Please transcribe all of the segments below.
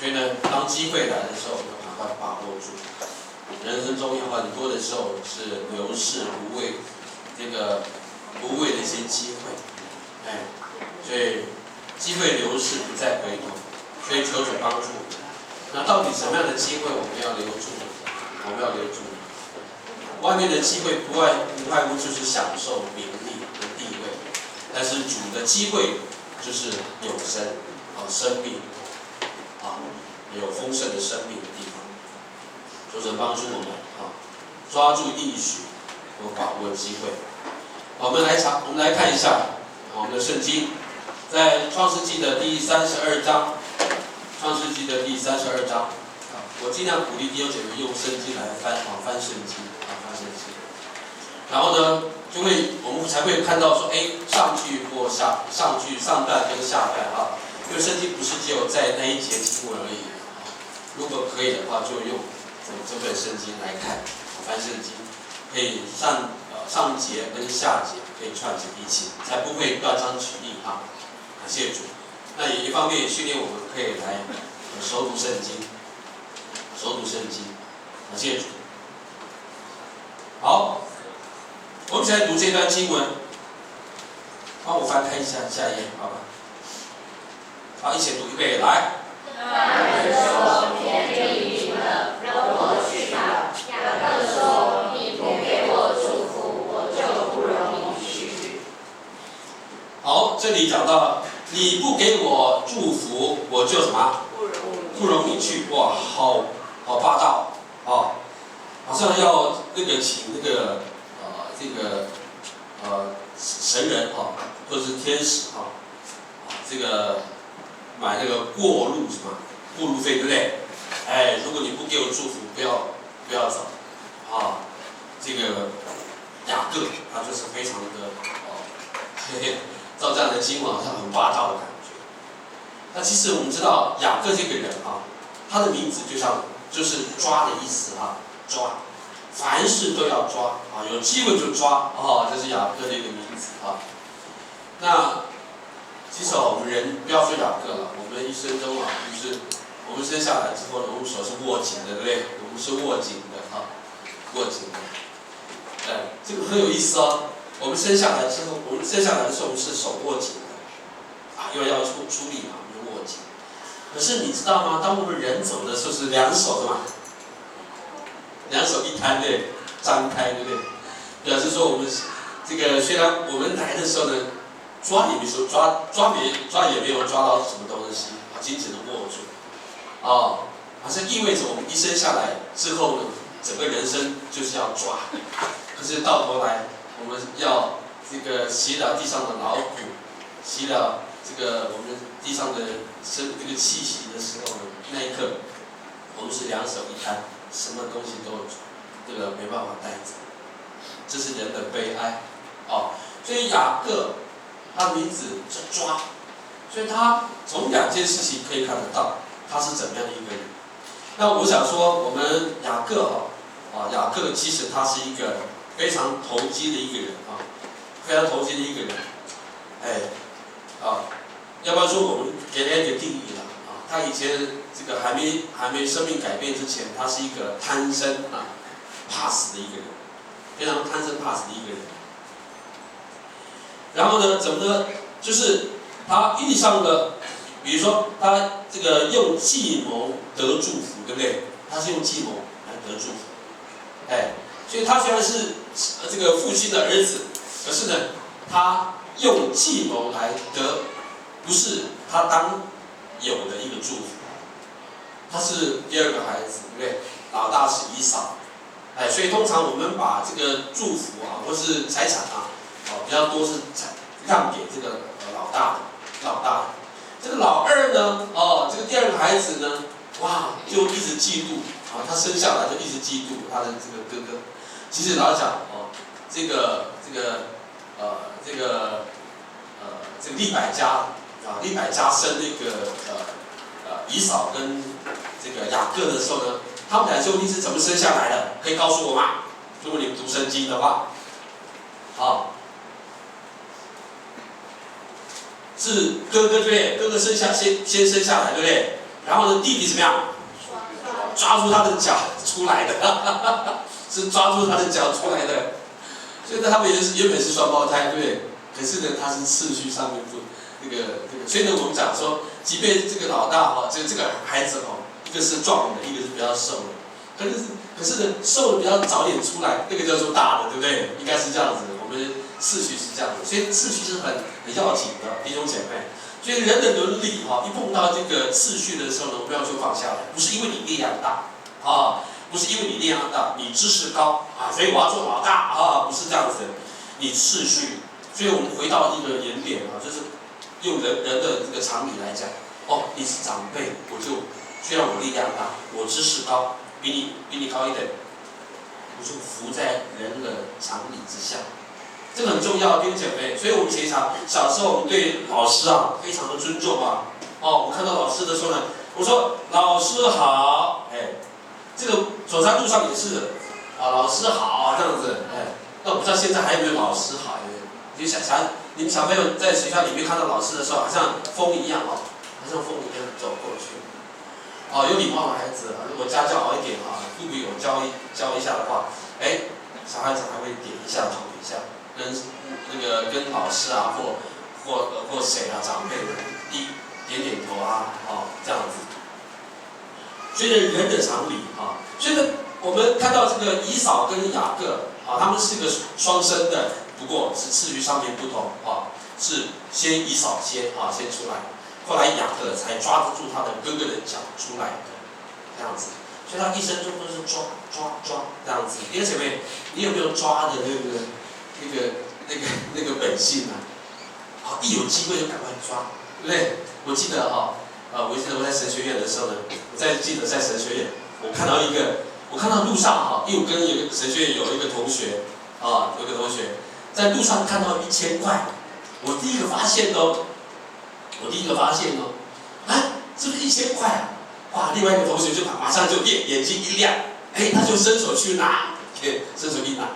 所以呢，当机会来的时候，要赶快把握住。人生中有很多的时候是流逝无味，无谓的一些机会，所以机会流逝不再回头，所以求主帮助我们。那到底什么样的机会我们要留住？我们要留住。外面的机会不外乎就是享受名利和地位，但是主的机会就是永生生命有丰盛的生命的地方。求神帮助我们抓住应许和把握机会。我们来看一下我们的圣经，在创世纪的第32章，创世纪的第32章，我尽量鼓励弟兄姐妹用圣经来翻圣经，翻圣经。然后呢，我们才会看到说，上句或上句上段跟下段因为圣经不是只有在那一节经文而已。如果可以的话，就用这本圣经来看，翻圣经，可以上节跟下节可以串在一起，才不会断章取义感谢主。那也一方面也训练我们可以来熟读圣经，感谢主。好，我们一起来读这段经文，帮我翻开一下下一页，好吧？好，一起读一遍，来。那人说：“天地云了，容我去吧。”雅各说：“你不给我祝福，我就不容你去。”好，这里讲到你不给我祝福，我就什么？不容你去。哇，好霸道好像要请神人或者是天使买过路费，对不对？如果你不给我祝福，不要走雅各他就是非常的照这样的经文好像很霸道的感觉。那其实我们知道雅各这个人他的名字就是抓的意思抓，凡事都要抓有机会就抓这是雅各的一个名字那其实我们人不要说雅各了，我们一生中就是我们生下来之后呢，我们手是握紧的，对不对？我们是握紧的握紧的。这个很有意思我们生下来的时候，我们是手握紧的因为要出力我们就握紧。可是你知道吗？当我们人走的时候是两手的嘛，两手一摊，对，张开，对不对？表示说我们虽然我们来的时候呢，抓也没说抓也没有抓到什么东西紧紧的握住好像意味着我们一生下来之后呢，整个人生就是要抓。可是到头来，我们要洗了地上的劳苦，洗了我们地上的气息的时候呢，那一刻我们是两手一摊，什么东西都没办法带走，这是人的悲哀所以雅各他的名字是抓，所以他从两件事情可以看得到他是怎么样的一个人。那我想说，我们雅各其实他是一个非常投机的一个人非常投机的一个人要不然说我们给他一个定义了他以前还没生命改变之前，他是一个贪生怕死的一个人，非常贪生怕死的一个人。然后呢，怎么呢？就是他遇上了，比如说他用计谋得祝福，对不对？他是用计谋来得祝福，所以他虽然是父亲的儿子，可是呢，他用计谋来得，不是他当有的一个祝福。他是第二个孩子，对不对？老大是以扫，所以通常我们把祝福或是财产比较多是让给老大的。老二呢，第二个孩子呢，哇，就一直嫉妒他生下来就一直嫉妒他的哥哥。其实老实讲利百加生以扫跟雅各的时候呢，他们俩究竟是怎么生下来的？可以告诉我吗？如果你们读圣经的话，是哥哥对不对？哥哥先生下来对不对？然后呢，弟弟怎么样？抓住他的脚出来的，是抓住他的脚出来的。所以呢，他们原本是双胞胎，对不对？可是呢，他是次序上面不这个，所以呢，我们讲说，即便这个老大哈，这个孩子哈，一个是壮的，一个是比较瘦的。可是呢，瘦的比较早点出来，那个叫做大的，对不对？应该是这样子。我们次序是这样子，所以次序是很要紧的，弟兄姐妹。所以人的伦理哈，一碰到这个次序的时候呢，我们要就放下来，不是因为你力量大啊，不是因为你力量大，你知识高啊，所以我要做老大啊，不是这样子。你次序，所以我们回到一个原点啊，就是用人的这个常理来讲，哦，你是长辈，虽然我力量大，我知识高，比你高一点，我就服在人的常理之下。这个很重要，弟兄姐妹。所以我们平常小时候，我们对老师啊非常的尊重啊。哦，我看到老师的时候呢，我说老师好，哎，这个走在路上也是啊，老师好这样子，哎，那我不知道现在还有没有老师好？你想，你们小朋友在学校里面看到老师的时候，好像风一样哦，好像风一样走过去。哦，有礼貌的孩子，如果家教好一点啊，父母有教一下的话，哎，小孩子还会点一下，头一下。跟老师啊，或谁啊，长辈点头啊，这样子。所以人的常理啊，所以呢，我们看到这个以扫跟雅各啊，他们是个双生的，不过是次序上面不同啊，是先以扫先出来，后来雅各才抓得住他的哥哥的脚出来的，这样子。所以他一生中都是抓这样子。弟兄姐妹，你有没有抓的那个本性啊？好，一有机会就赶快抓，对不对？我记得我在神学院的时候呢，记得在神学院，我看到路上因为我跟一个神学院有一个同学在路上看到1000块，我第一个发现哦，这个1000块啊！哇，另外一个同学就马上就眼睛一亮，哎，他就伸手去拿，伸手一拿。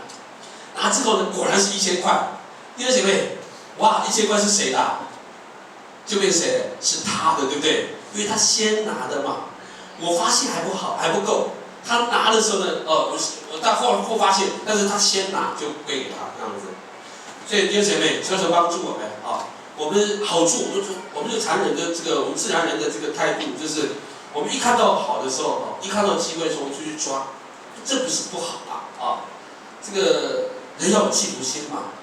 拿之后呢，果然是1000块。弟兄姐妹，哇，1000块是谁的？就变谁的？是他的，对不对？因为他先拿的嘛。我发现还不够。他拿的时候呢，我到后发现，但是他先拿就归给他这样子。所以弟兄姐妹，求神帮助我们啊！我们好处，我们就常人的我们自然人的这个态度，就是我们一看到好的时候，一看到机会的时候，我们就去抓，这不是不好啊。这个人要有企图心嘛，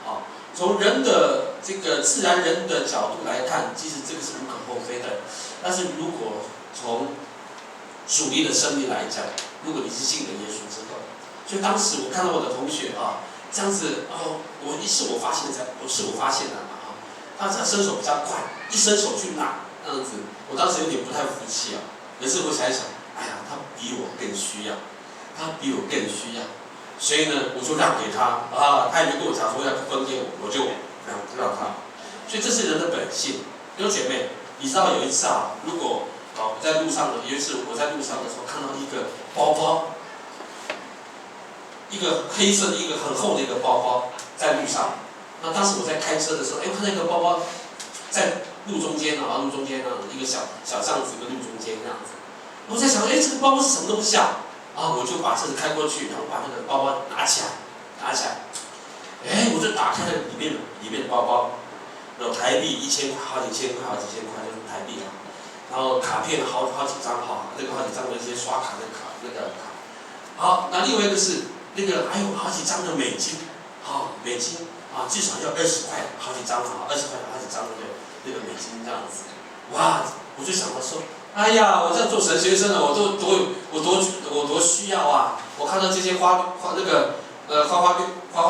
从人的这个自然人的角度来看，其实这个是无可厚非的。但是如果从属灵的生命来讲，如果你是信了耶稣之后，所以当时我看到我的同学这样子，是我发现的嘛，他这样伸手比较快，一伸手去拿这样子，我当时有点不太服气啊。可是我想一想，哎呀，他比我更需要，所以呢，我就让给他他也没跟我讲说要分给我就让他。所以这是人的本性。弟兄姐妹，你知道有一次如果我在路上有一次我在路上的时候看到一个包包，一个黑色的一个很厚的一个包包在路上。那当时我在开车的时候，我看到一个包包在路中间一个小巷子跟路中间这样子。我在想，这个包包是什么东西啊？我就把车子开过去，然后把那个包包拿起来，我就打开了里面的包包，有台币1000块，好几千块就是台币啊，然后卡片好几张好几张的一些刷卡的卡好，那另外一个是还有好几张的美金，美金至少要20块，好几张20块好几张的那个美金这样子，哇，我就想到说。哎呀，我在做神学生了，我多需要啊！我看到这些花花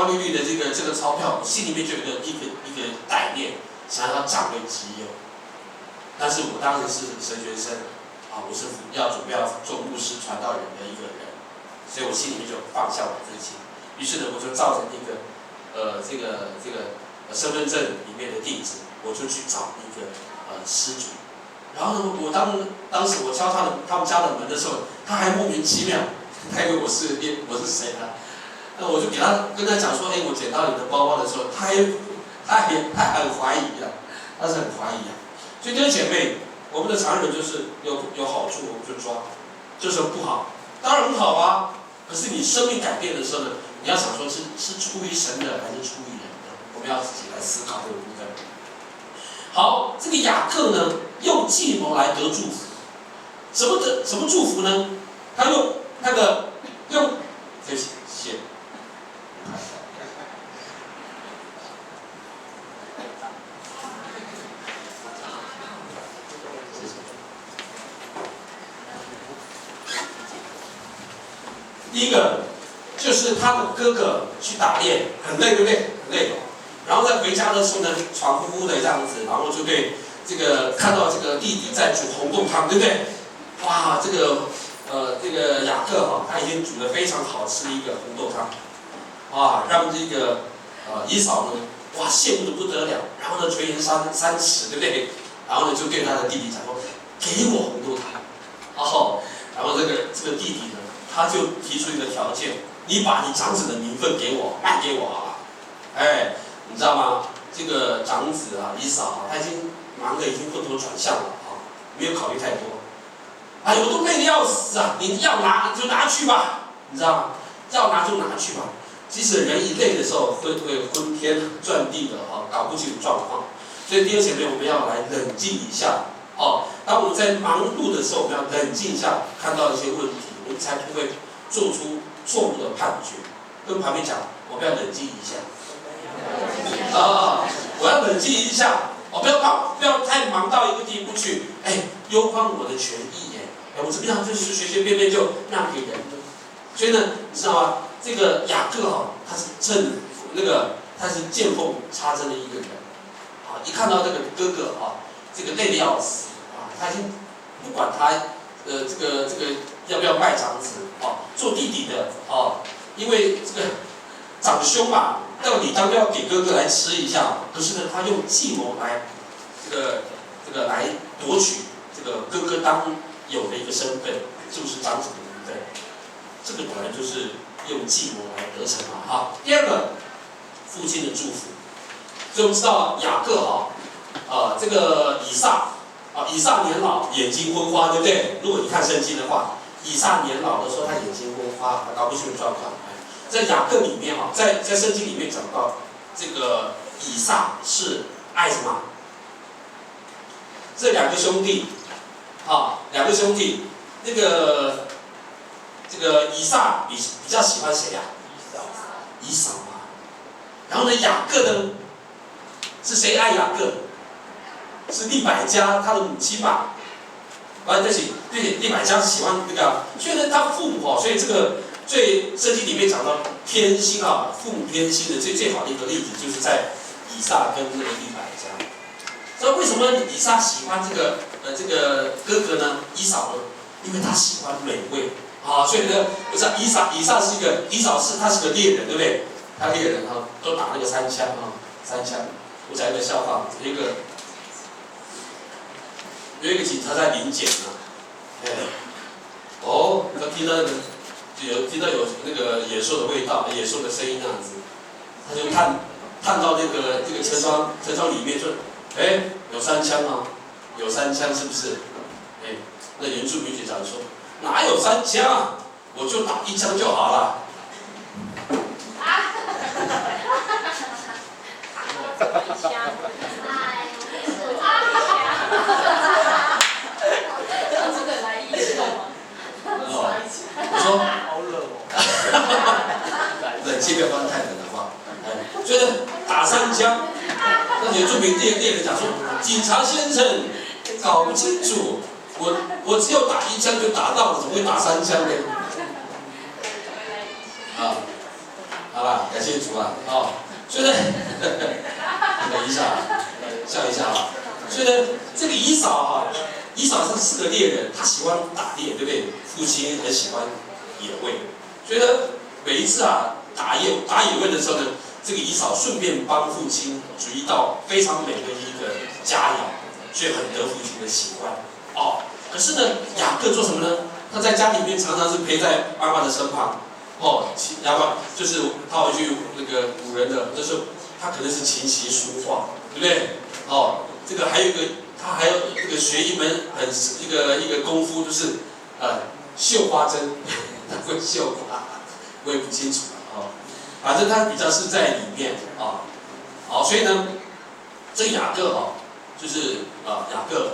绿绿的这个钞票，我心里面就有一个歹念，想要占为己有。但是我当时是神学生我是准备要做牧师传道人的一个人，所以我心里面就放下我自己。于是呢，我就照着这个身份证里面的地址，我就去找一个施主。然后呢，我当时我敲他们家的门的时候，他还莫名其妙，他以为我是谁呢？那我就跟他讲说，我捡到你的包包的时候，他很怀疑他是很怀疑所以弟兄姐妹，我们的残忍就是有好处我们就抓，这时候不好，当然很好啊。可是你生命改变的时候呢，你要想说是出于神的还是出于人的，我们要自己来思考这个部分。好，这个雅各呢，用计谋来得祝福，什么祝福呢？他用对不起，谢谢。第一个就是他的哥哥去打猎，很累，对不对？很累。然后在回家的时候呢，喘呼呼的这样子，然后就对这个看到这个弟弟在煮红豆汤，对不对？哇，这个雅各哈，他已经煮得非常好吃的一个红豆汤，哇，让这个以扫呢，哇，羡慕的不得了。然后呢，垂涎三尺，对不对？然后呢，就对他的弟弟讲说，给我红豆汤。然后这个弟弟呢，他就提出一个条件，你把你长子的名分给我，卖给我好了。哎，你知道吗？这个长子啊，以扫啊，他已经忙得已经昏头转向了啊，没有考虑太多。哎，我都累得要死啊！你要拿就拿去吧，你知道吗？要拿就拿去吧。即使人一累的时候，会昏天转地的啊，搞不清楚状况。所以弟兄姐妹，我们要来冷静一下哦。当我们在忙碌的时候，我们要冷静一下，看到一些问题，我们才不会做出错误的判决。跟旁边讲，我们要冷静一下。我要冷静一下，不要太忙到一个地步去，攸关我的权益我怎么样就是随随便便就让给人了。所以呢，你知道吗？这个雅各他是他是见缝插针的一个人一看到这个哥哥这个累得要死他已经不管他这个要不要卖长子做弟弟的因为这个长兄嘛，到底当要给哥哥来吃一下，可是呢，他用计谋来这个来夺取这个哥哥当有的一个身份，就是长子的名分。这个本来就是用计谋来得逞嘛第二个，父亲的祝福。所以我们知道雅各这个以撒年老，眼睛昏花，对不对？如果你看圣经的话，以撒年老的时候，他眼睛昏花，搞不清楚状况。在雅各里面在圣经里面讲到，这个以撒是爱什么？这两个兄弟那个这个以撒比较喜欢谁呀？以扫嘛。然后呢，雅各呢，是谁爱雅各？是利百加他的母亲吧？对，利百加喜欢这个，所以呢，他父母所以这个圣经里面讲到偏心父母偏心的最好的一个例子，就是在以撒跟那个利百加。所以为什么以撒喜欢这个哥哥呢？以扫呢？因为他喜欢美味所以呢，不是以扫他是个猎人，对不对？他猎人都打那个3枪3枪。我讲一个笑话，有一个警察在临检他听到有那个野兽的味道，野兽的声音那样子，他就探到这个车窗里面说，有3枪吗？有3枪是不是？那原住民警察说，哪有3枪我就打1枪就好了。我说好冷冷气不要关太冷的话，所以呢，打3枪，那原住民猎人讲说，警察先生，搞不清楚，我只有打1枪就打到了，怎么会打3枪呢？好吧，感谢主所以呢，等一下，笑一下所以呢，这个以扫是个猎人，他喜欢打猎，对不对？父亲很喜欢野味，所以呢，每一次打野味的时候呢，这个以扫顺便帮父亲煮一道非常美的一个佳肴，所以很得父亲的喜欢可是呢，雅各做什么呢？他在家里面常常是陪在妈妈的身旁要不然就是套一句那个古人的，就是他可能是琴棋书画，对不对？这个还有一个他还有这个学一门一个功夫，就是绣花针，他会绣花，我也不清楚了啊。反正他比较是在里面啊。好，所以呢，这雅各就是雅各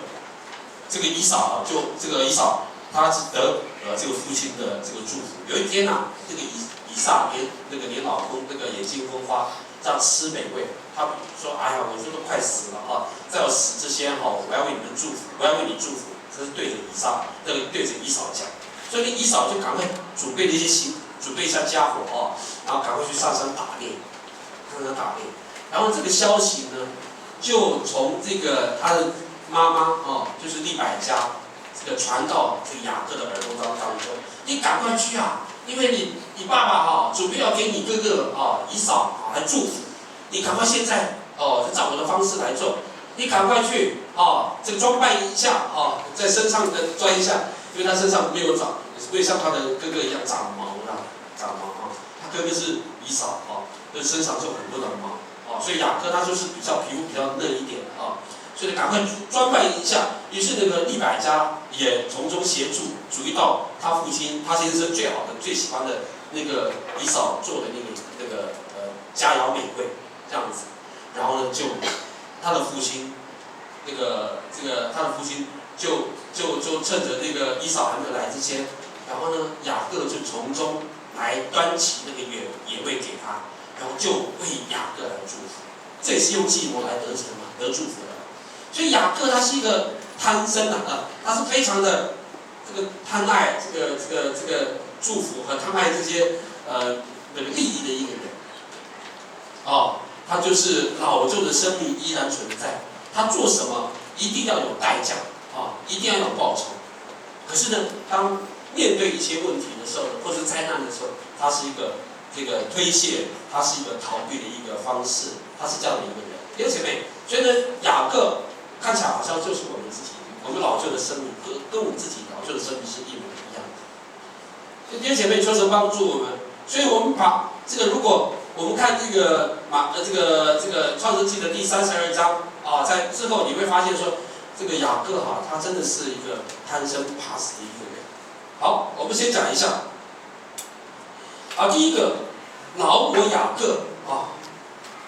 这个以扫这个以扫他是得这个父亲的这个祝福。有一天这个以撒连老公眼睛昏花，这样吃美味。他说：“哎呀，我说都快死了在我死之前我要为你们祝福，我要为你祝福。”这是对着对着以扫讲。所以以扫就赶快准备一下家伙然后赶快去上山打猎，然后这个消息呢，就从这个他的妈妈就是利百加这个传到这个雅各的耳朵当中。你赶快去因为你爸爸准备要给你哥哥以扫来祝福。你赶快现在就找我的方式来做，你赶快去这个装扮一下在身上钻一下，因为他身上没有像他的哥哥一样长毛他哥哥是以扫身上就很多的毛所以雅各他就是皮肤比较嫩一点所以赶快装扮一下。于是那个利百加也从中协助，注意到他父亲他先生最好的最喜欢的那个以扫做的那个佳肴美味。这样子，然后呢，就他的父亲，他的父亲就趁着那个以扫还没有来之前，然后呢，雅各就从中来端起那个野味给他，然后就为雅各来祝福。这也是用计谋来得祝福的。所以雅各他是一个贪生他是非常的这个贪爱这个祝福和贪爱这些利益的一个人他就是老旧的生命依然存在，他做什么一定要有代价一定要有报酬。可是呢，当面对一些问题的时候，或者灾难的时候，他是一个这个推卸，他是一个逃避的一个方式，他是这样的一个人。弟兄姐妹，所以呢，雅各看起来好像就是我们自己，我们老旧的生命跟我们自己老旧的生命是一模一样的。弟兄姐妹，求神帮助我们。所以我们把这个，如果我们看这个创世纪的第32章在之后你会发现说，这个雅各他真的是一个贪生怕死的一个人。好，我们先讲一下第一个老我雅各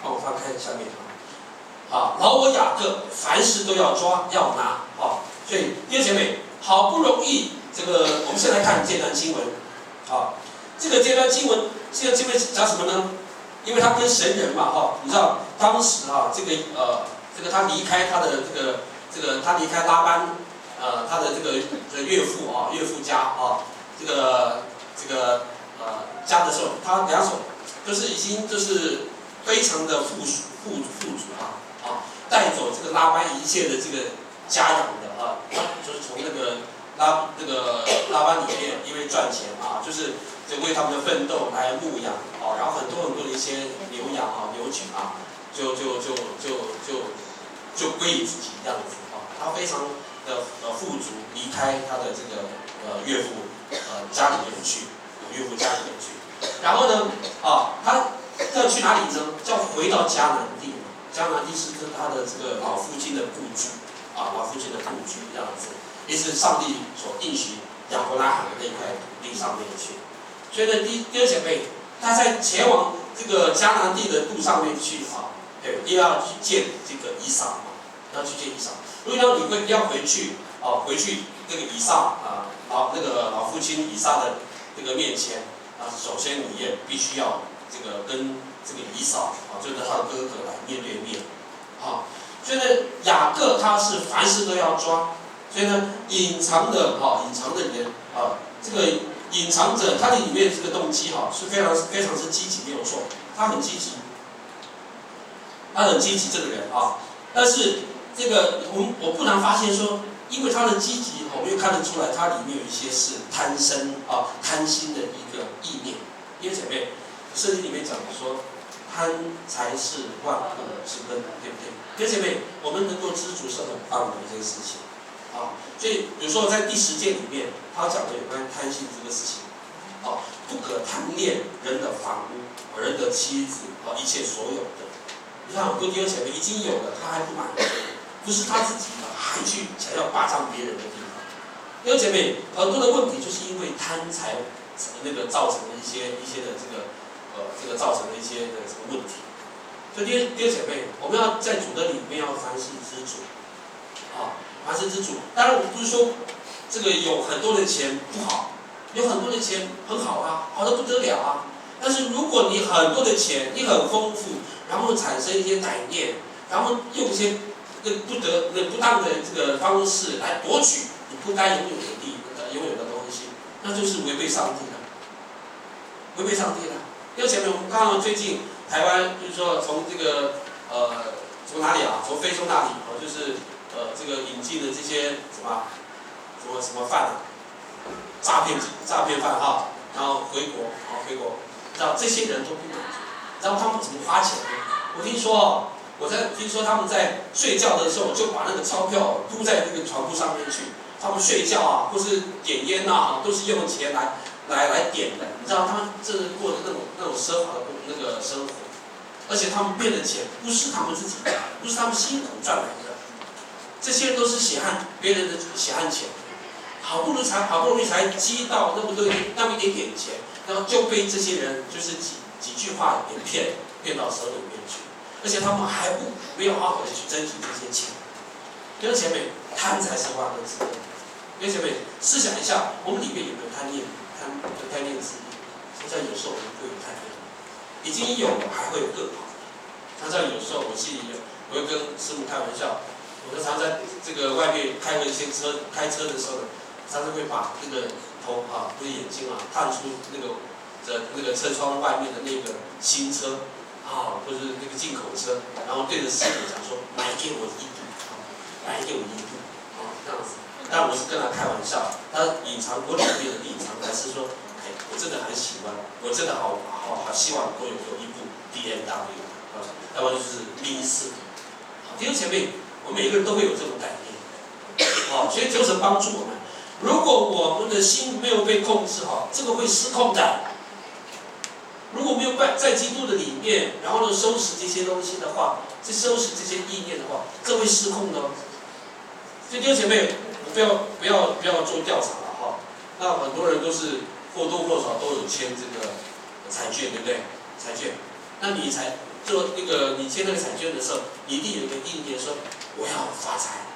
帮我翻开下面老我雅各凡事都要抓要拿所以弟兄姐妹，好不容易我们先来看这段经文这段经文讲什么呢？因为他跟神人嘛你知道当时他离开他的他离开拉班他的岳父家家的时候，他两手就是已经就是非常的富足带走拉班一切的家养的就是从拉班里面因为赚钱就是为他们的奋斗来牧养然后很多的一些牛羊牛群就归于自己这样子他非常的富足，离开他的岳父家里面去，岳父家里面去，然后呢他要去哪里呢？就要回到迦南地迦南地是他的老父亲的故居老父亲的故居这样子，也是上帝所应许亚伯拉罕的那块土地上面去。所以呢，第二姐妹，她在前往迦南地的路上面去又要去见以扫要去见以扫。如果你要回去回去以撒老父亲以撒的面前首先你也必须要跟以扫就是他的哥哥来面对面所以呢，雅各他是凡事都要抓，所以呢，隐藏的人隐藏着他的里面动机是非常之积极，没有错，他很积极，这个人但是我不难发现说，因为他的积极我们又看得出来，他里面有一些是贪心的一个意念。因为姐妹，圣经里面讲说，贪财是万恶之根，对不对？因为姐妹，我们能够知足是很棒的一件事情所以有时候在第10诫里面，他讲的有关贪心这个事情不可贪恋人的房屋、人的妻子一切所有的。你看很多弟兄姐妹已经有了，他还不满足，不是他自己的，还去想要霸占别人的地方。弟兄姐妹，很多的问题就是因为贪财造成的一些的这个造成的一些的这个问题。所以弟兄姐妹，我们要在主的里面要凡事知足，凡事知足。当然，我不是说这个有很多的钱不好，有很多的钱很好啊，好得不得了啊。但是如果你很多的钱，你很丰富，然后产生一些歹念，然后用一些不当的这个方式来夺取你不该拥有的东西，那就是违背上帝的，违背上帝的。因为前面我们看到最近台湾就是说从这个从哪里啊？从非洲那里就是这个引进的这些什么犯啊，诈骗犯哈，然后回国，知道这些人都不满足，知道他们怎么花钱呢？我听说他们在睡觉的时候就把那个钞票铺在那个床铺上面去，他们睡觉啊，或是点烟啊，都是用钱来点的。你知道他们这是过的那种奢华的那个生活，而且他们变的钱不是他们自己的，不是他们辛苦赚来的，这些人都是别人的血汗钱，好不容易才积到那么一点点钱，然后就被这些人就是几句话给骗到手里面去，而且他们还没有好好的去争取这些钱。弟兄姐妹，贪财是万恶之根。弟兄姐妹，思想一下，我们里面有没有贪念之意？常常有时候我们会有贪念，已经有了还会有更好。常常有时候我心里我会跟师母开玩笑，我常在这个外面开车的时候呢，常常会把这个头不是眼睛探出那个车窗外面的那个新车或者是那个进口车，然后对着师母讲说：“买给我一部，买给我一部，这样子。”但我是跟他开玩笑，他隐藏我里面的立场，还是说，我真的很喜欢，我真的好希望我有一部 BMW 要不然就是宾士。弟兄姐妹，我们每个人都会有这种概念，所以求神帮助我们。如果我们的心没有被控制好，这个会失控的。如果没有在基督的里面，然后呢收拾这些东西的话，收拾这些意念的话，这会失控的。所以弟兄姐妹，不要做调查了那很多人都是或多或少都有签这个彩券，对不对？彩券，那你你签那个彩券的时候，你一定有一个意念说，我要发财，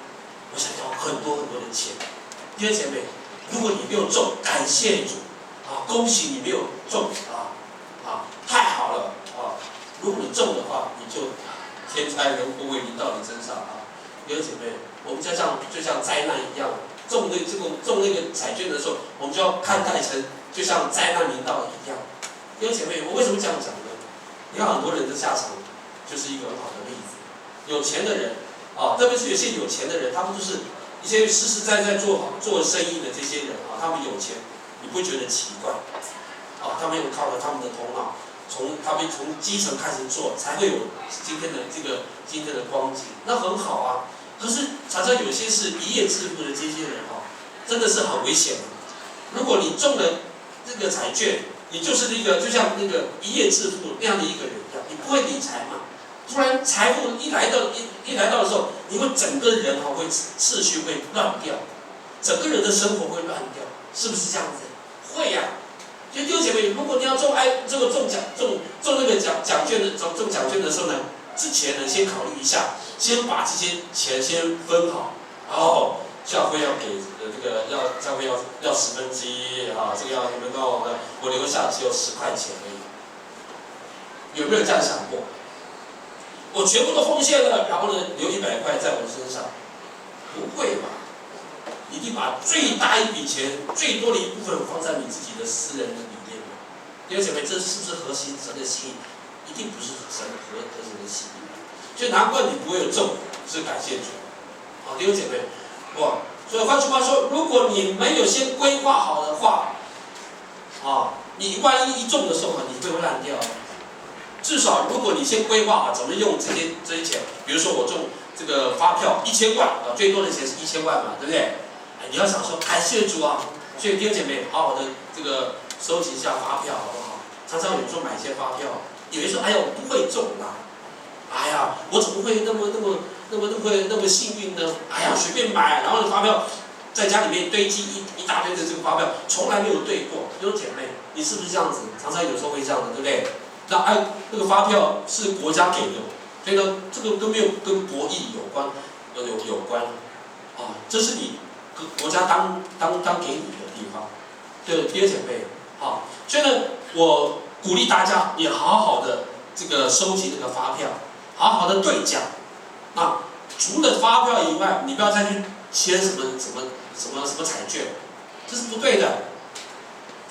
我想要很多很多的钱。弟兄姐妹，如果你没有中，感谢主恭喜你没有中太好了如果你中的话，你就天灾人祸会临到你身上弟兄姐妹，我们就像灾难一样，中那个彩券的时候，我们就要看待成就像灾难临到一样。弟兄姐妹，我为什么这样讲呢？你看很多人的下场就是一个很好的例子。有钱的人特别是有些有钱的人，他们就是一些实实在在做生意的这些人他们有钱，你不会觉得奇怪他们有靠着他们的头脑，他们从基层开始做，才会有今天的光景，那很好可是常常有些是一夜致富的这些人真的是很危险的。如果你中了这个彩券，你就是就像那个一夜致富那样的一个人一样，你不会理财嘛？突然财富一来到的时候，你会整个人会秩序会乱掉，整个人的生活会乱掉，是不是这样子？会所以弟兄姐妹，如果你要中那个奖券的时候呢，之前呢先考虑一下，先把这些钱先分好，然后教会要给教会要1/10这个要你们跟我留下只有10块钱而已。有没有这样想过？我全部都奉献了，然后呢留100块在我的身上？不会吧？一定把最大一笔钱、最多的一部分放在你自己的私人的里面。弟兄姐妹，这是不是合神的心意？一定不是合神的心意。所以难怪你不会有中，是感谢主。弟兄姐妹，所以换句话说，如果你没有先规划好的话，你万一一中的时候你会烂掉。至少如果你先规划好怎么用这些钱，比如说我中这个发票1000万最多的钱是1000万嘛，对不对？你要想说感谢主所以弟兄姐妹，好好的这个收集一下发票好不好？常常有时候买一些发票，以为说我不会中我怎么会那么那么幸运呢？哎呀，随便买，然后发票在家里面堆积一大堆的这个发票，从来没有对过。弟兄姐妹，你是不是这样子？常常有时候会这样的，对不对？那个发票是国家给的，所以呢，这个都没有跟博弈有关，有关啊，这是你国家当给你的地方。对，弟兄姐妹，好，所以呢，我鼓励大家，你好好的这个收集这个发票，好好的兑奖。啊，除了发票以外，你不要再去签什么彩券，这是不对的。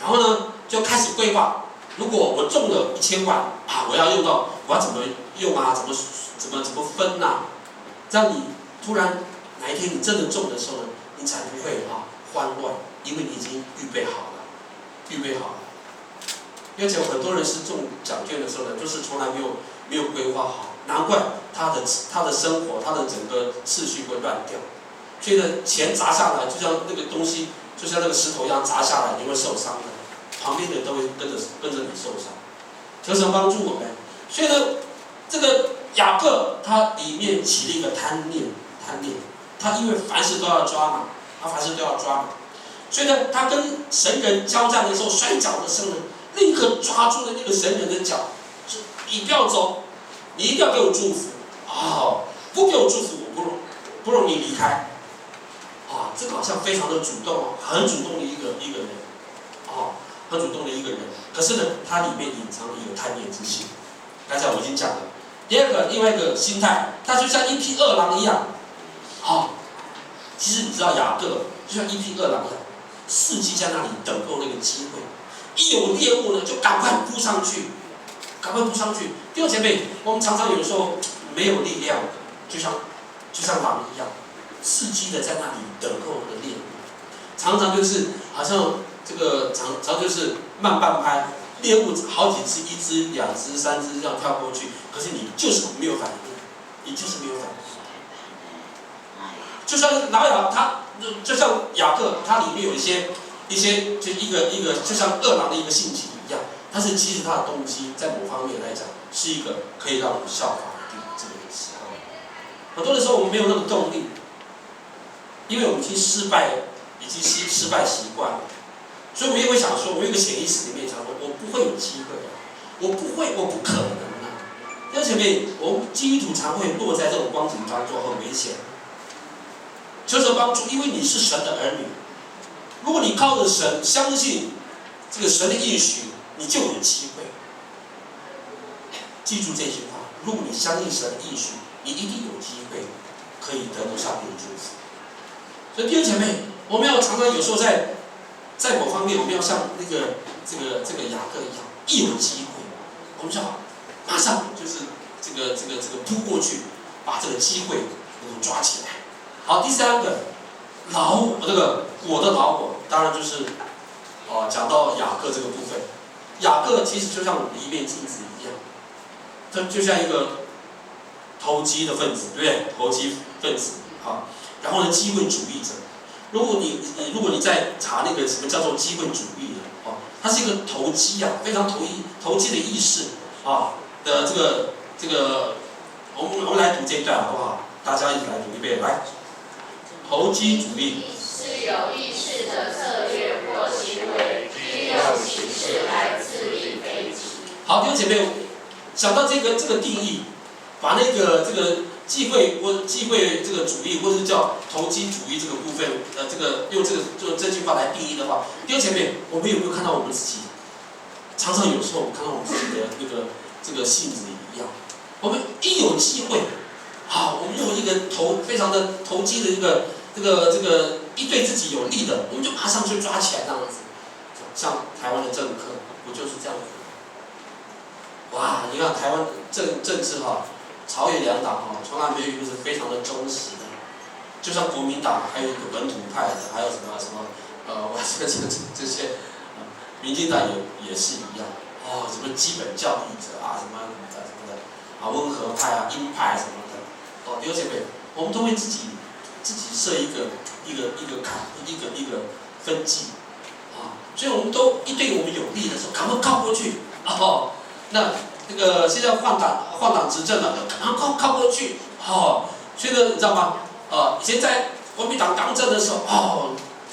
然后呢，就开始规划，如果我中了1000万啊，我要用到，我要怎么用啊？怎么分啊？这样你突然哪一天你真的中的时候呢，你才不会慌乱，因为你已经预备好了。而且很多人是中奖券的时候呢，就是从来没有规划好，难怪他的生活，他的整个秩序会乱掉。所以呢，钱砸下来，就像那个东西，就像那个石头一样砸下来，你会受伤的，旁边的人都会跟着你受伤。求神帮助我们。所以呢，这个雅各他里面起了一个贪念，他因为凡事都要抓嘛，所以呢，他跟神人交战的时候摔跤的时候呢，立刻抓住了那个神人的脚，说你不要走，你一定要给我祝福不给我祝福，我不容你离开。这个好像非常的主动很主动的一个人，很主动的一个人。可是呢，他里面隐藏了一个贪念之心。刚才我已经讲了。第二个，另外一个心态，他就像一匹饿狼一样。其实你知道雅各就像一匹饿狼一样，伺机在那里等候那个机会，一有猎物呢，就赶快扑上去。弟兄姐妹，我们常常有时候没有力量，就像狼一样，伺机的在那里等候那个猎物，常常就是好像这个常就是慢半拍，猎物好几只，1只、2只、3只这样跳过去，可是你就是没有反应，就像就像雅各，他里面有一些就一个就像饿狼的一个性情一样，但是其实他的动机在某方面来讲是一个可以让我们效法的这个时候。很多的时候我们没有那个动力，因为我们已经失败习惯了，所以我也会想说，我有一个潜意识里面想说，我不会有机会我不可能弟兄姐妹，我们基督徒常会落在这种光景当中，很危险。求神帮助，因为你是神的儿女。如果你靠着神，相信这个神的应许，你就有机会。记住这句话：如果你相信神的应许，你一定有机会可以得到上帝的祝福。所以弟兄姐妹，我们要常常有时候在某方面，我们要像这个雅各一样，一有机会，我们就要马上就是这个扑过去，把这个机会能够抓起来。好，第三个，我的老我，当然就是讲到雅各这个部分。雅各其实就像一面镜子一样，他就像一个投机的分子，对不对？投机分子然后呢，机会主义者。如果你在查那个什么叫做机会主义它是一个投机非常投机的意识的这个，我们来读这一段好不好？大家一起来读一遍，来。投机主义是有意识的策略或行为，利用形式来自立非己。好，弟兄姐妹，想到这个定义，把这个机会这个主义，或者是叫投机主义这个部分，用这句话来定义的话，弟兄姐妹，我们有没有看到我们自己？常常有时候我们看到我们自己的这个性子一样，我们一有机会，我们用一个非常的投机的这个一对自己有利的，我们就马上去抓起来，这样子。像台湾的政客，不就是这样子？你看台湾政治朝野两党从来没有一个是非常的忠实的，就像国民党还有一个本土派的，还有什么这些，民进党也是一样什么基本教育者什么的温和派鹰派什么的弟兄姐妹，我们都会自己设一个坎，一个分际所以我们都一对我们有利的时候，赶快靠过去那个现在换党执政了，赶快靠过去所以呢，你知道吗？以前在国民党当政的时候，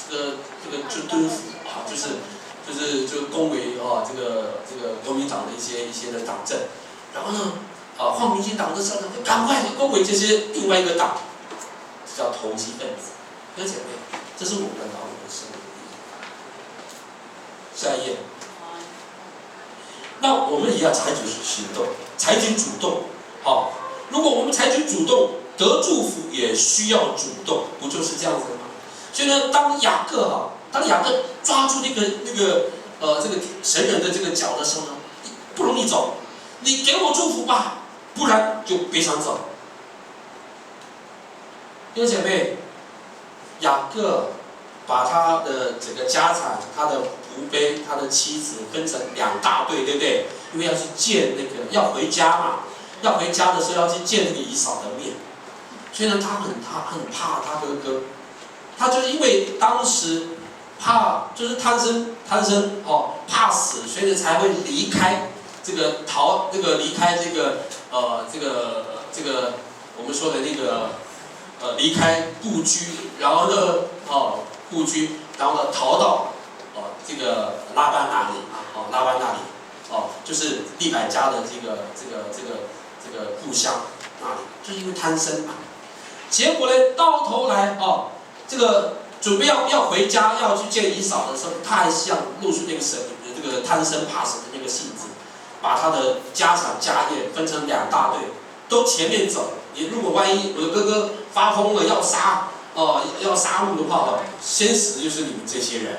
这个就敦促就恭维这个国民党的一些的党政，然后呢，换民进党的时候呢，就赶快恭维这些另外一个党，这叫投机分子。各位姐妹，这是我们老我的生活。下一页。那我们也要采取行动，采取主动。如果我们采取主动，得祝福也需要主动，不就是这样子的吗？所以呢，当雅各抓住这个神人的这个脚的时候呢，不容易走，你给我祝福吧，不然就别想走。弟兄姐妹，雅各把他的整个家产、他的仆婢、他的妻子分成2大队，对不对？因为要去见要回家嘛，要回家的时候要去见那个以扫的面，所以呢，他很怕他哥哥，他就是因为当时怕就是贪生怕死，所以才会离开离开我们说的离开故居，然后呢然后呢逃到拉班那里就是利百加的这个故乡那里，就是因为贪生嘛。结果呢，到头来准备要回家要去见以扫的时候，他还是要露出贪生怕死的那个性质，把他的家产家业分成2大队，都前面走。你如果万一我的哥哥发疯了要杀戮的话，先死的就是你们这些人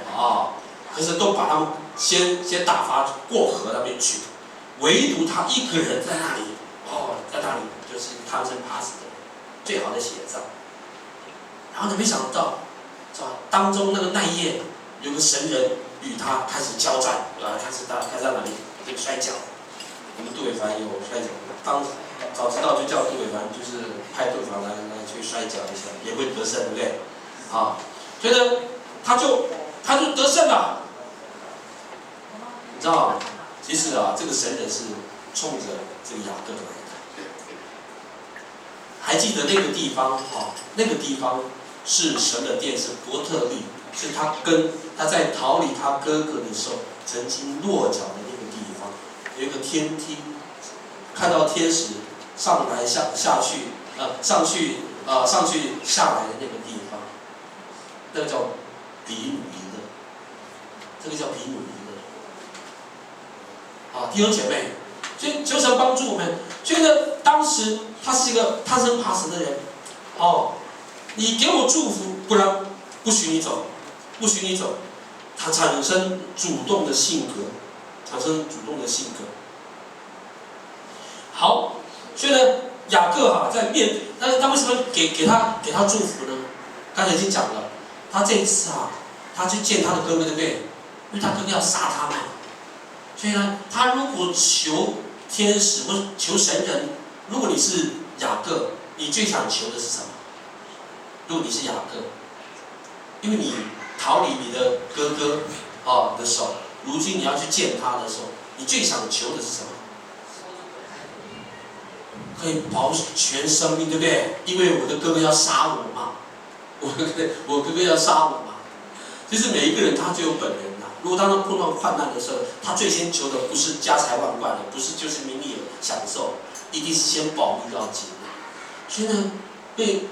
可是都把他们先打发过河那边去，唯独他一个人在那里在那里就是贪生怕死的最好的写照。然后你没想到，是吧？当中那个那一夜有个神人与他开始交战，开始在哪里摔跤。我们杜伟凡有摔跤，早知道就叫杜伟凡，就是派杜伟凡来去摔跤一下，也会得胜，对不对？所以呢，他就得胜了。你知道，其实这个神人是冲着这个雅各来的。还记得那个地方那个地方是神的殿，是伯特利，是他在逃离他哥哥的时候曾经落脚的那个地方，有一个天梯，看到天使上来下去下来的那个地方，那个叫比努伊勒，这个叫比努伊勒。弟兄姐妹，所以求神帮助我们。所以呢，当时他是一个贪生怕死的人，你给我祝福，不然不许你走，不许你走。他产生主动的性格，好，所以呢，雅各但是他为什么给他祝福呢？刚才已经讲了，他这一次他去见他的哥哥，对不对？因为他哥哥要杀他嘛，所以呢，他如果求天使或求神人，如果你是雅各，你最想求的是什么？如果你是雅各，因为你逃离你的哥哥的手，如今你要去见他的时候，你最想求的是什么？可以保全生命，对不对？因为我的哥哥要杀我嘛，我哥哥要杀我嘛。其实每一个人他就有本能如果当他碰到患难的时候，他最先求的不是家财万贯的，不是就是名利享受，一定是先保命要紧。所以呢，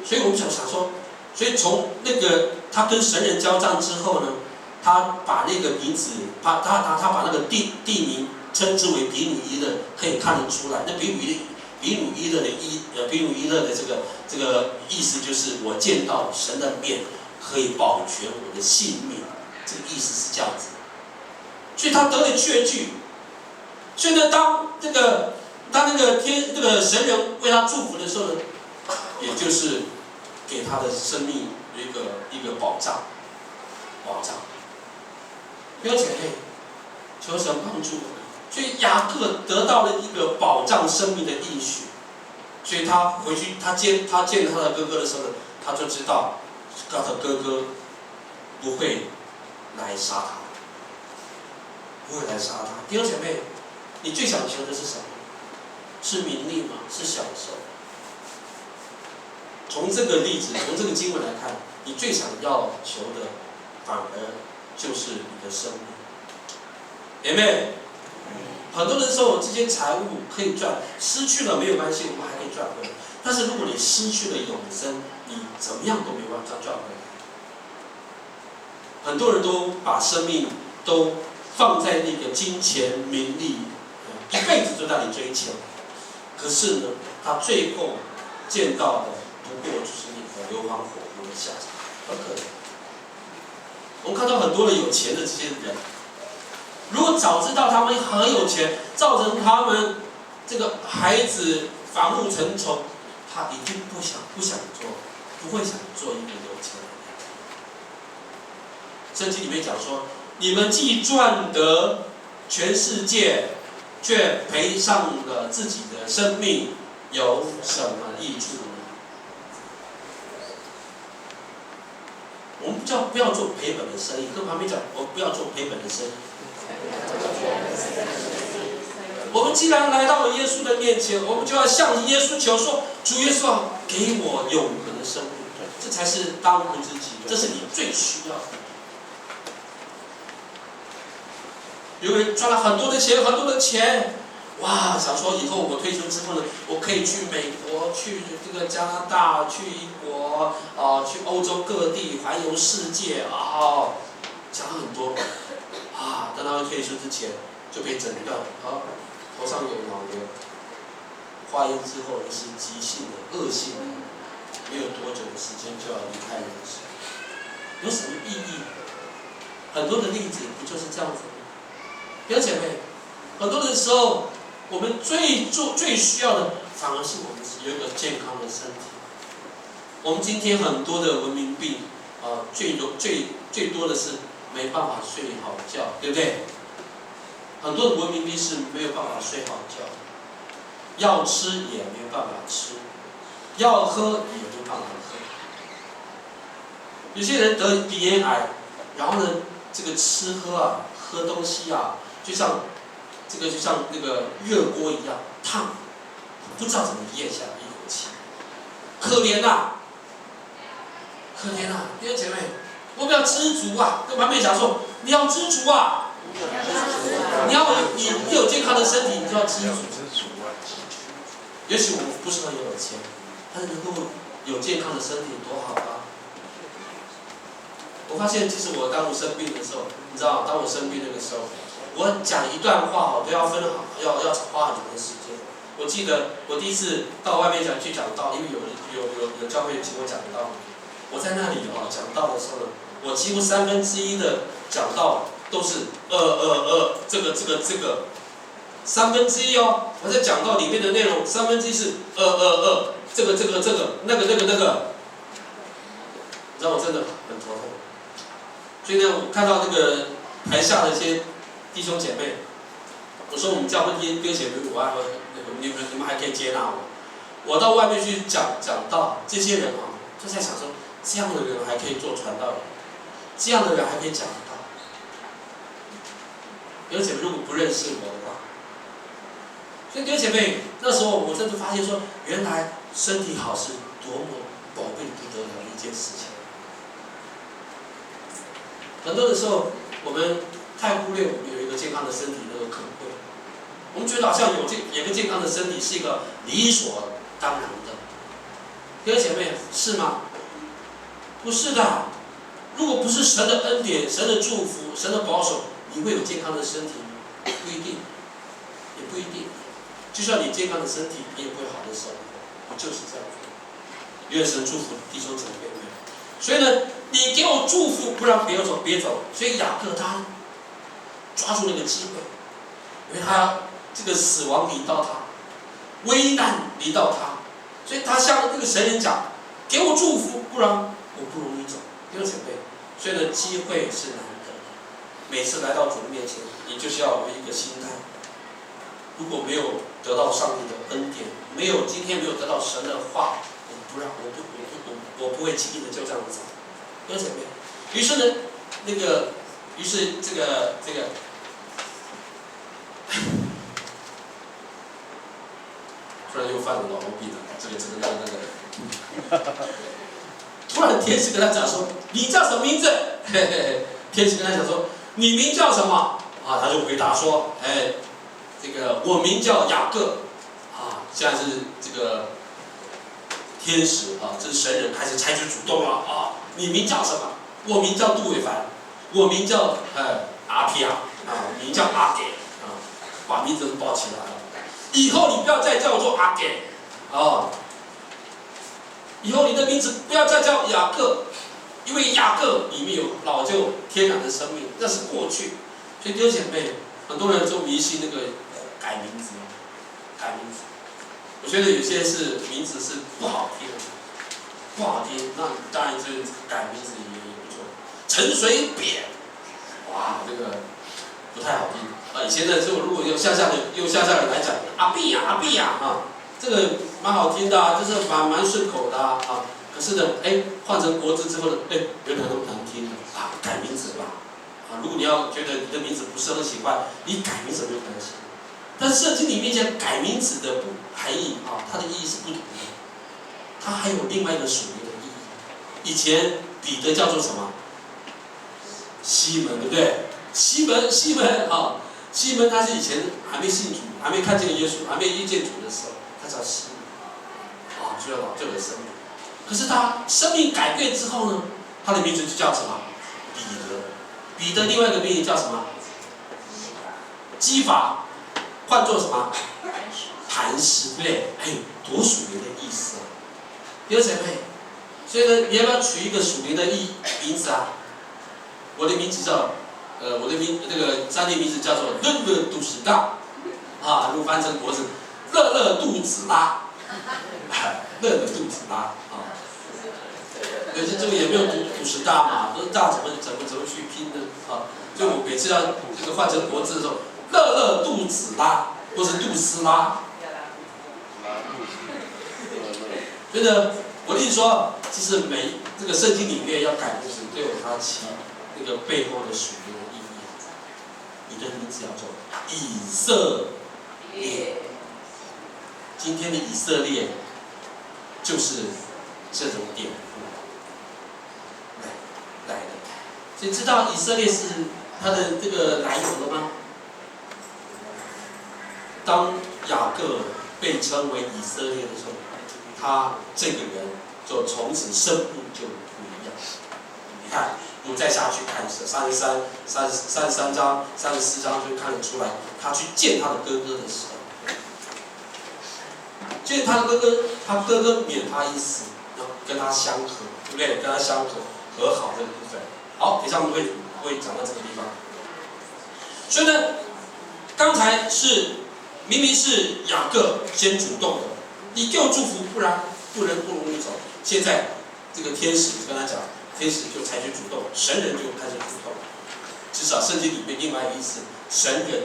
所以我们想说，所以从他跟神人交战之后呢，他把那个名字，他把那个地名称之为比努伊勒，可以看得出来，那比努伊勒的这个意思就是我见到神的面，可以保全我的性命，这个意思是这样子。所以他得了确据。所以呢，当那个神人为他祝福的时候呢，也就是给他的生命有一个保障。弟兄姐妹，求神帮助我们。所以雅各得到了一个保障生命的应许。所以他回去，他见他的哥哥的时候呢，他就知道他的哥哥不会来杀他。弟兄姐妹，你最想求的是什么？是名利吗？是享受？从这个例子，从这个经文来看，你最想要求的，反而就是你的生命。Amen。很多人说，这些财物可以赚，失去了没有关系，我们还可以赚回来。但是如果你失去了永生，你怎么样都没办法赚回来。很多人都把生命都放在那个金钱、名利，一辈子都在你追求。可是呢，他最后见到的不过就是那个硫磺火湖的下场，很可怜。我们看到很多的有钱的这些人，如果早知道他们很有钱，造成他们这个孩子反目成仇，他一定不会想做一个有钱人。圣经里面讲说，你们既赚得全世界，却赔上了自己的生命，有什么益处呢？我们不要做赔本的生意，跟旁边讲，我不要做赔本的生意。我们既然来到了耶稣的面前，我们就要向耶稣求说：主耶稣啊，给我永恒的生命，这才是当务之急，这是你最需要的。有人赚了很多的钱，哇，想说以后我退休之后呢，我可以去美国，去这个加拿大，去英国，去欧洲各地环游世界啊，讲很多啊。等他退休之前就被诊断啊，头上有脑瘤，化验之后是急性的、恶性的，没有多久的时间就要离开人世，有什么意义？很多的例子不就是这样子吗？弟兄姐妹，很多的时候，我们最需要的，反而是我们有一个健康的身体。我们今天很多的文明病，最多的是没办法睡好觉，对不对？很多的文明病是没有办法睡好觉，要吃也没有办法吃，要喝也没有办法喝。有些人得鼻咽癌，然后呢，这个吃喝东西啊，就像那个热锅一样烫，不知道怎么咽下一口气，可怜呐，可怜呐！弟兄姐妹，我们要知足啊！跟旁边讲说，你要知足啊！你有健康的身体，你就要知足。也许我们不是很有钱，但是能够有健康的身体多好啊！我发现，其实我当我生病的时候，你知道，当我生病那个时候，我讲一段话都要分好，要花很长的时间。我记得我第一次到外面去讲道，因为有教会请我讲道，我在那里讲道的时候呢，我几乎1/3的讲道都是这个1/3哦，我在讲道里面的内容1/3是这个那个，你知道我真的很头痛。所以呢，我看到那个台下的一些弟兄姐妹，我说我们教会弟兄姐妹，你们还可以接纳我。我到外面去讲道，这些人就在想说，这样的人还可以做传道人，这样的人还可以讲道。弟兄姐妹如果不认识我的话，所以弟兄姐妹那时候我真的发现说，原来身体好是多么宝贝不得了的一件事情。很多的时候，我们太忽略我们有一个健康的身体那个可贵。我们觉得好像有一个健康的身体是一个理所当然的。弟兄姐妹，是吗？不是的。如果不是神的恩典、神的祝福、神的保守，你会有健康的身体吗？不一定，也不一定。就算你健康的身体，你也不会好的生活。就是这样子。愿神祝福弟兄姊妹们。所以呢，你给我祝福，不让别走。所以雅各他抓住那个机会，因为他这个死亡临到他，危难临到他，所以他向那个神人讲：“给我祝福，不然我不容易走。”弟兄姐妹，所以呢，机会是难得的。每次来到主的面前，你就是要有一个心态：如果没有得到上帝的恩典，今天没有得到神的话，我不会轻易的就这样走。弟兄姐妹，于是呢，这个，突然又犯了老毛病了。这个那个。突然天使跟他讲说：“你叫什么名字？”嘿嘿嘿，天使跟他讲说：“你名叫什么？”啊，他就回答说：“哎，这个我名叫雅各。”啊，现在是这个天使啊，这是神人开始采取主动了啊。你名叫什么？我名叫杜伟凡，我名叫阿皮亚啊，名叫阿给啊，把名字都报起来了。以后你不要再叫我做阿给啊，以后你的名字不要再叫雅各，因为雅各里面有老旧天然的生命，那是过去。所以弟兄姐妹，很多人就迷信那个改名字，改名字。我觉得有些是名字是不好听的，不好听，那当然就是改名字也不错。陈水扁，哇，这个不太好听啊。以前的就如果用乡下人来讲，阿碧呀阿碧呀啊，这个蛮好听的啊，就是蛮顺口的啊。可是呢，换成国字之后呢，原来那么难听啊，改名字吧。啊，如果你要觉得你的名字不是很喜欢，你改名字没有关系。但是圣经里面讲改名字的含义啊，它的意义是不同的，它还有另外一个属灵的意义。以前彼得叫做什么？西门，对不对？西门啊，西门他是以前还没信主，还没看见耶稣，还没遇见主的时候，他叫西门，啊，就有生命。可是他生命改变之后呢，他的名字就叫什么？彼得。彼得另外一个名字叫什么？基法，换作什么？磐石，对不对？多属灵的意思啊！弟兄姐妹，所以呢，你要不要取一个属灵的名字啊？我的名字叫，我的那个占地名字叫做乐乐杜斯大，啊，如果翻成国字，乐乐杜子拉，乐乐杜子拉啊。可是这个也没有杜斯大嘛，都是大怎么去拼的啊？所以我每次要这个换成国字的时候，乐乐杜子拉或是杜斯拉。所以呢，我的意思说，其实这个圣经里面要改名字，都有它那个背后的属灵的意义。你的名字叫做以色列，今天的以色列就是这种典故来的。所以知道以色列是它的这个来由了吗？当雅各被称为以色列的时候，他这个人就从此生命就不一样。你看，我们再下去看33章、34章就看得出来，他去见他的哥哥的时候，见他的哥哥，他哥哥免他一死，然后跟他相合，对不对？跟他相合和好这个部分。好，等一下我们会讲到这个地方。所以呢，刚才明明是雅各先主动的，你给我祝福，不然不容易走。现在这个天使跟他讲，天使就采取主动，神人就开始主动。至少圣经里面另外一个意思，神人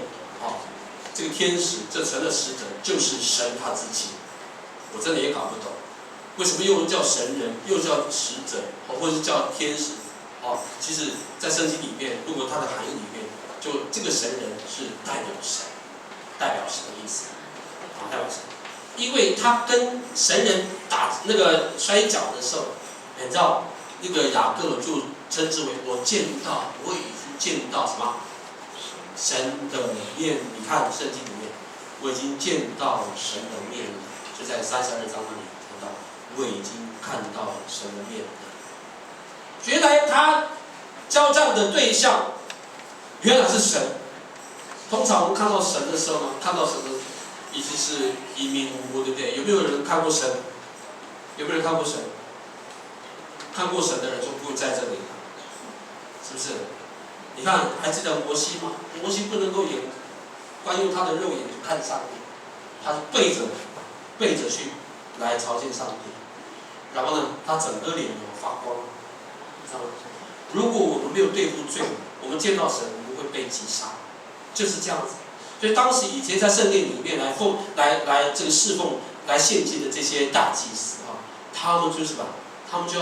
这个天使这神的使者就是神他自己。我真的也搞不懂，为什么又叫神人，又叫使者，或者是叫天使？其实，在圣经里面，如果它的含义里面，就这个神人是代表神的意思，代表神，因为他跟神人打那个摔跤的时候，你知道那个雅各就称之为我已经见到什么神的面。你看圣经里面，我已经见到神的面了，就在32章那里谈到，我已经看到神的面了。原来他交战的对象原来是神。通常我们看到神的时候呢，看到神的已经是一迷糊，对不对？有没有人看过神？有没有人看过神？看过神的人就不会在这里了，是不是？你看，还记得摩西吗？摩西不能够光用他的肉眼去看上帝，他是背着去来朝见上帝，然后呢，他整个脸有发光。如果我们没有对付罪，我们见到神，我们会被击杀，就是这样子。所以当时以前在圣殿里面来这个侍奉、来献祭的这些大祭司他们就是他们就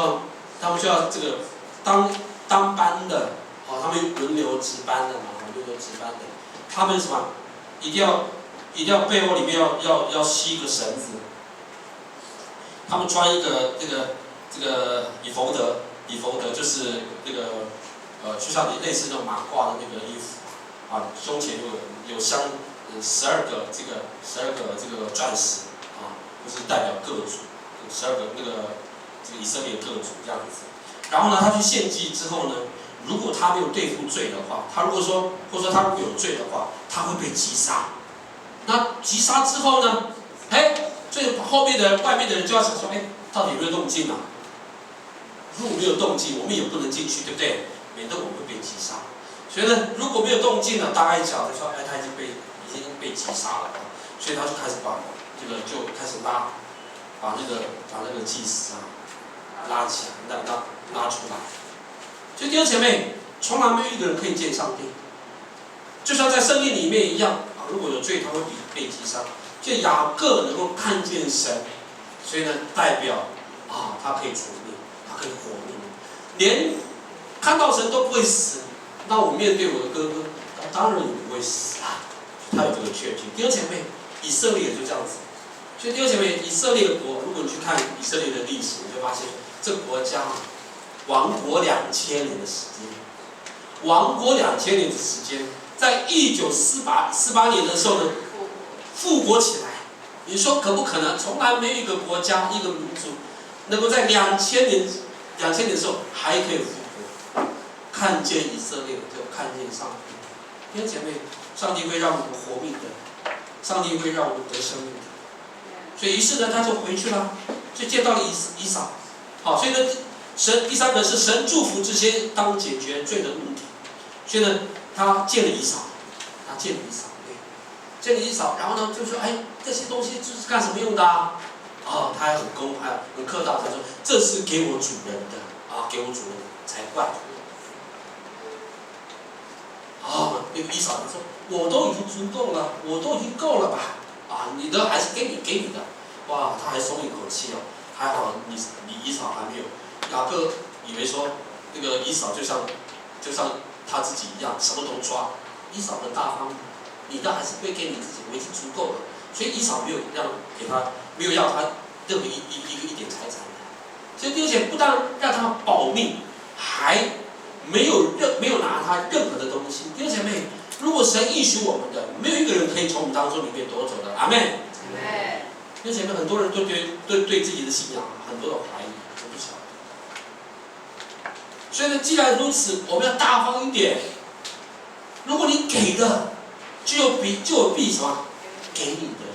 要这个当班的他们轮流值班的他们什么一定要背后里面要系一个绳子，他们穿一个这个以弗德就是那个就像你类似那种马褂的那个衣服啊，胸前有12个这个钻石啊，就是代表各族，12个这个以色列各族这样子。然后呢，他去献祭之后呢，如果他没有对付罪的话，他如果说或者说他如果有罪的话，他会被击杀。那击杀之后呢，最后面的外面的人就要想说，到底有没有动静啊？如果没有动静，我们也不能进去，对不对？免得我们会被击杀。所以呢，如果没有动静呢，大概一脚就说，他已经被击杀了，所以他就开始把那个祭司啊拉起来，拉出来。所以弟兄姐妹，从来没有一个人可以见上帝，就像在圣经里面一样，如果有罪，他会被击杀。就雅各能够看见神，所以呢，代表他可以除灭，他可以活命，连看到神都不会死。那我面对我的哥哥，当然也不会死啊。他有这个确据。弟兄姐妹，以色列也就这样子。所以弟兄姐妹，以色列国，如果你去看以色列的历史，你就发现这个国家亡国2000年的时间，亡国2000年的时间，在1948年的时候呢，复国起来。你说可不可能？从来没有一个国家、一个民族能够在2000年的时候还可以复活。看见以色列，就看见上帝。弟兄姐妹，上帝会让我们活命的，上帝会让我们得生命的。所以于是呢，他就回去了，就见到了以扫。好，所以呢，第三个是神祝福之前当解决罪的问题。所以呢，他见了以扫，见了以扫，然后呢，就说，这些东西这是干什么用的啊？他还很客套，他说这是给我主人的啊，给我主人的才怪。那个以扫就说，我都已经足够了，我都已经够了吧？你的还是给你的。哇，他还松一口气哦，还好你以扫还没有。雅各以为说那个以扫就像他自己一样，什么都抓。以扫很大方，你的还是归给你自己，我已经足够了。所以以扫没有要他任何一点财产。所以弟兄姐妹，不但让他保命，还没有拿他任何的东西。弟兄姐妹，如果神应许我们的，没有一个人可以从我们当中里面夺走的。阿们。弟兄姐妹，很多人都对自己的信仰很多的怀疑，我不晓得。所以呢，既然如此，我们要大方一点。如果你给的，就有必什么给你的。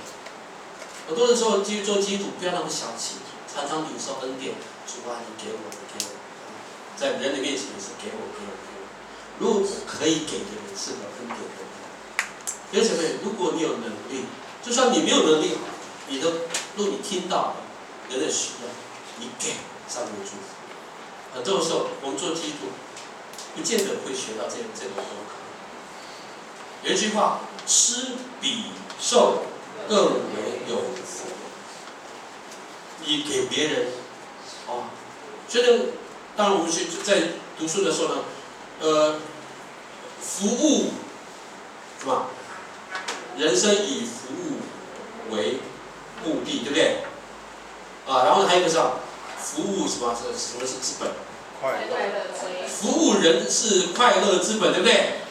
很多的时候，做基督徒不要那么小气，常常领受恩典，主啊，你给我，在人的面前也是给我。如果可以给的人是个恩典的人。弟兄姐妹，如果你有能力，就算你没有能力，如果你听到人的需要，你给上帝的祝福。这个时候，我们做基督徒，不见得会学到这个功课。有一句话，施比受更为有福。你给别人，所以呢，当然我们在读书的时候呢，服务是吧？人生以服务为目的，对不对？然后还有一个是服务什么是资本？快乐。服务人是快乐之本，对不对？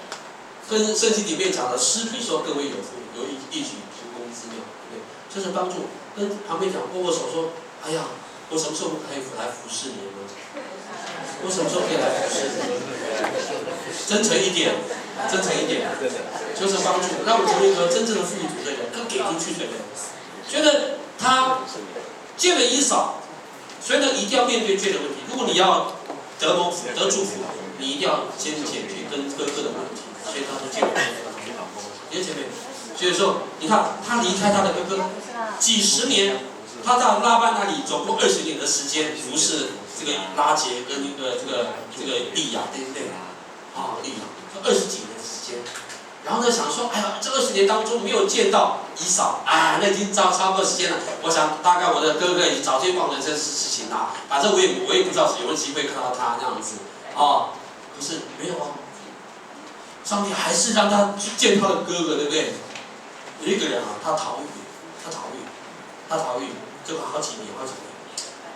跟圣经里面讲的施比受更为有福，有异曲同工之妙，对不对？就是帮助，跟旁边讲握手说，我什么时候可以来服侍你呢？我什么时候可以来服侍你？真诚一点，就是帮助，让我成为一个真正的富裕主的人，更给出去的人。觉得他见了以扫，所以呢，一定要面对罪的问题。如果你要得祝福，你一定要先解决跟哥哥的问题。所以他说见了哥哥，弟兄姐妹，所以说你看他离开他的哥哥几十年，他在拉班那里总共20年的时间服侍这个拉结跟这个利亚，对不对？利亚20几年的时间，然后呢想说，这20年当中没有见到以扫，那已经差不多时间了。我想大概我的哥哥已经早就忘了这事情了，反正我也不知道有没有机会看到他那样子，可是没有啊。上帝还是让他去见他的哥哥，对不对？有一个人他逃狱，就好几年，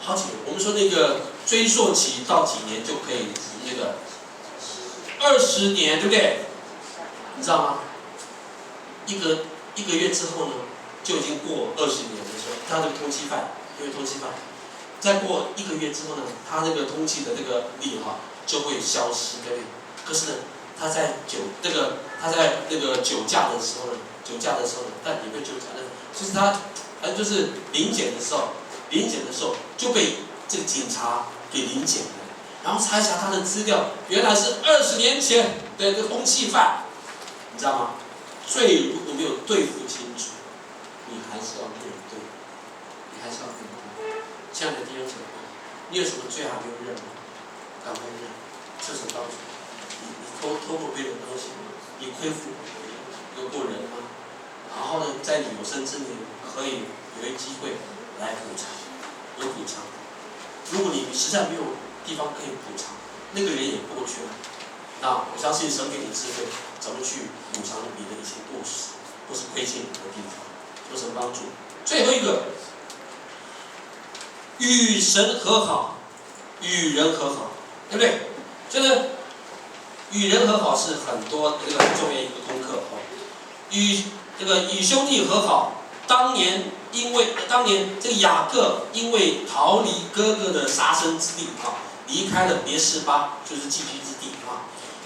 好几年。我们说那个追溯期到几年就可以那个20年，对不对？你知道吗？一个月之后呢，就已经过20年的时候，他这个通缉犯，因为通缉犯，再过1个月之后呢，他那个通缉的这个力就会消失，对不对？可是呢，他在那个酒驾的时候呢，但也不是酒驾的，就是他就是临检的时候就被这个警察给临检了，然后查一下他的资料，原来是20年前的一个通缉犯，你知道吗？罪如果没有对付清楚，你还是要面对，亲爱的弟兄姐妹，你有什么罪还没有认吗？赶快认，这是告诉你，你偷过别人的东西，你亏负有过人吗？然后呢，在你有生之年可以有一机会来补偿，有补偿。如果你实在没有地方可以补偿，那个人也过去了，那我相信神给你智慧，怎么去补偿你的一些过失，或是亏欠你的地方，有什么帮助？最后一个，与神和好，与人和好，对不对？这个与人和好是很多这个很重要一个功课哦。与兄弟和好，当年这个雅各因为逃离哥哥的杀身之地离开了别是巴，就是寄居之地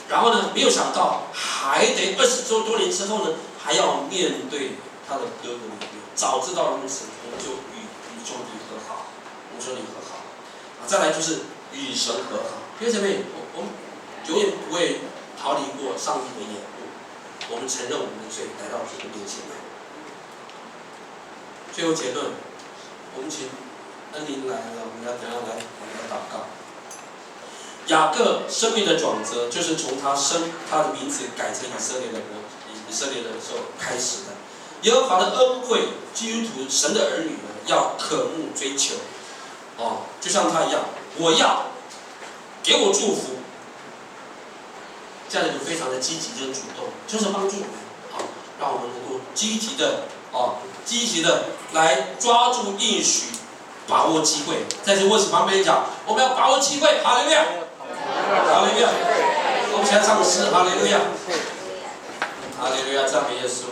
然后呢，没有想到还得20多年之后呢，还要面对他的哥哥。早知道如此，我们就与兄弟和好，与兄弟和好。再来就是与神和好。弟兄姐妹，我们永远不会逃离过上帝的眼目。我们承认我们的罪，来到主的面前来。最后结论，我们请恩宁来了，我们要等下来祷告。雅各生命的转折，就是从他的名字改成以色列人的时候开始的。耶和华的恩惠，基督徒神的儿女要渴慕追求，就像他一样，我要给我祝福，这样就非常的积极跟主动，就是帮助我们，让我们能够积极的来抓住应许，把握机会。在这位置旁边讲，我们要把握机会，哈利路亚，哈利路亚，我们现在唱诗，哈利路亚，哈利路亚，赞美耶稣。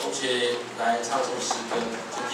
我们一起来唱首诗歌。